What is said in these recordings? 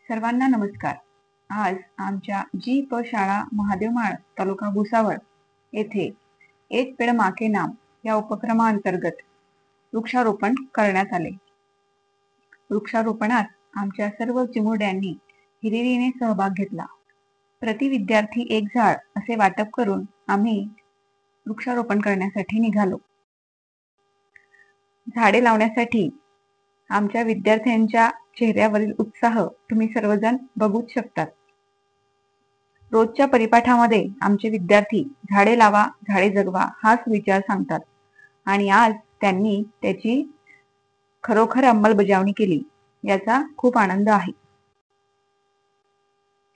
सर्वांना नमस्कार। आज आमच्या जी प शाळा महादेवमाळ तालुका भुसावळ येथे एक पेड़ माँ के नाम या उपक्रमाअंतर्गत वृक्षारोपण करण्यात आले। वृक्षारोपणात आमच्या सर्व चिमुरड्यांनी हिरिरीने सहभाग घेतला। प्रति विद्यार्थी एक झाड असे वाटप करून आम्ही वृक्षारोपण करण्यासाठी निघालो। झाडे लावण्यासाठी आमच्या विद्यार्थ्यांच्या चेहऱ्यावरील उत्साह तुम्ही सर्वजण बघूच शकतात। रोजच्या परिपाठामध्ये आमचे विद्यार्थी झाडे लावा झाडे जगवा हाच विचार सांगतात आणि आज त्यांनी त्याची खरोखर अंमलबजावणी केली, याचा खूप आनंद आहे।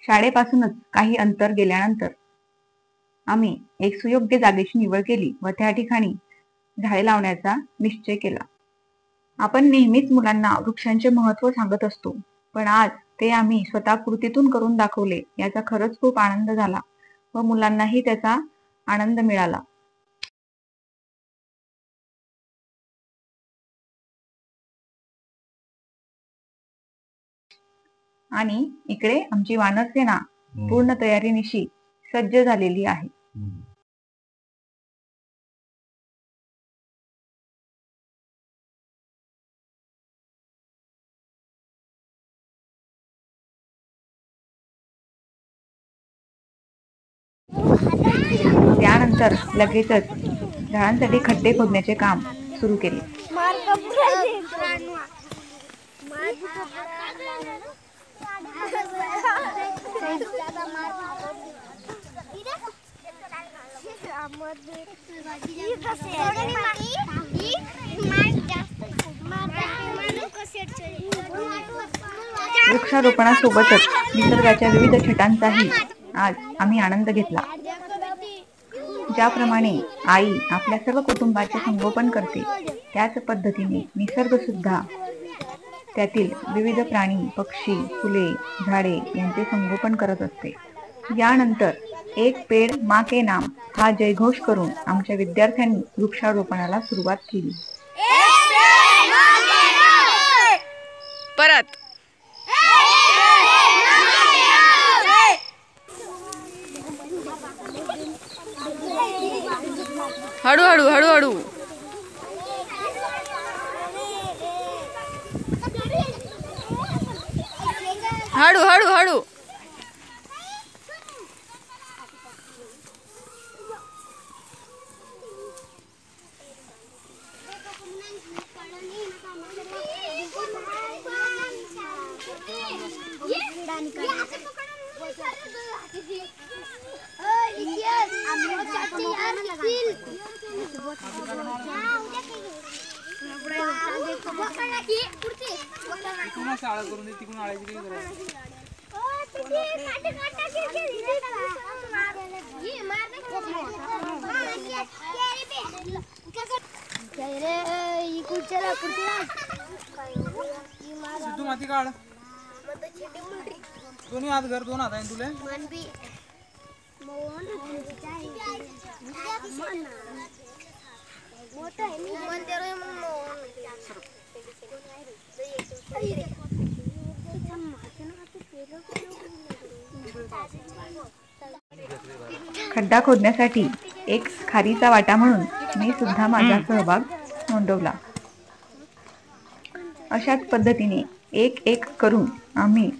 शाळेपासूनच काही अंतर गेल्यानंतर आम्ही एक सुयोग्य जागेची निवड केली व त्या ठिकाणी झाडे लावण्याचा निश्चय केला। आपण नेहमीच मुलांना वृक्षांचे महत्त्व सांगत असतो, पण आज ते आम्ही स्वतः कृतीतून करून दाखवले, याचा खरंच खूप आनंद झाला व मुलांनाही त्याचा आनंद मिळाला। आणि इकडे आमची वानर सेना पूर्ण तयारीनिशी सज्ज झालेली आहे। त्यानंतर लगेचच झाडांसाठी खड्डे खोदण्याचे काम सुरू केले। वृक्षारोपणासोबतच निसर्गाच्या विविध छटांचाही आज आम्ही आनंद घेतला। ज्याप्रमाणे आई आपल्या सर्व कुटुंबाचे संगोपन करते, त्याच पद्धतीने निसर्ग सुद्धा त्यातील विविध प्राणी, पक्षी, फुले, झाडे यांचे संगोपन करत असते। यानंतर एक पेड़ माँ के नाम हा जयघोष करून आमच्या विद्यार्थ्यांनी वृक्षारोपणाला सुरुवात केली। परत हळू हळू हळू हळू हळू हळू हळू सिद्धू माती काढ दोन्ही हात घर दोन हात आहे तुले खड्डा खोदण्यासाठी एक खारीचा वाटा म्हणून मी सुद्धा माझा सहभाग नोंदवला। अशाच पद्धतीने एक एक करून आम्ही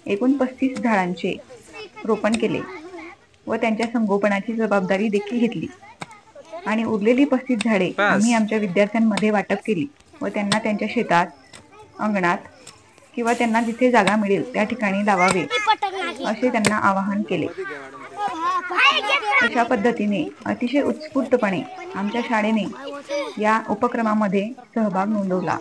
एकूण 35 झाडांचे रोपण केले व त्यांच्या संगोपनाची जबाबदारी देखील घेतली आणि उरलेली 35 झाडे आम्ही आमच्या विद्यार्थ्यांमध्ये वाटप केली व त्यांना त्यांच्या शेतात, अंगणात किंवा त्यांना जिथे जागा मिळेल त्या ठिकाणी लावावे असे त्यांना आवाहन केले। अशा पद्धतीने अतिशय उत्स्फूर्तपणे आमच्या शाळेने या उपक्रमामध्ये सहभाग नोंदवला।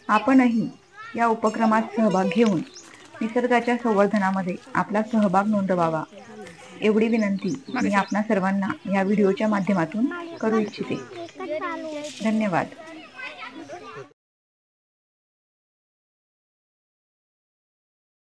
आपणही या उपक्रमात सहभाग घेऊन निसर्गाच्या संवर्धनामध्ये आपला सहभाग नोंदवावा, एवढी विनंती मी आपणा सर्वांना या व्हिडिओच्या माध्यमातून करू इच्छिते। धन्यवाद।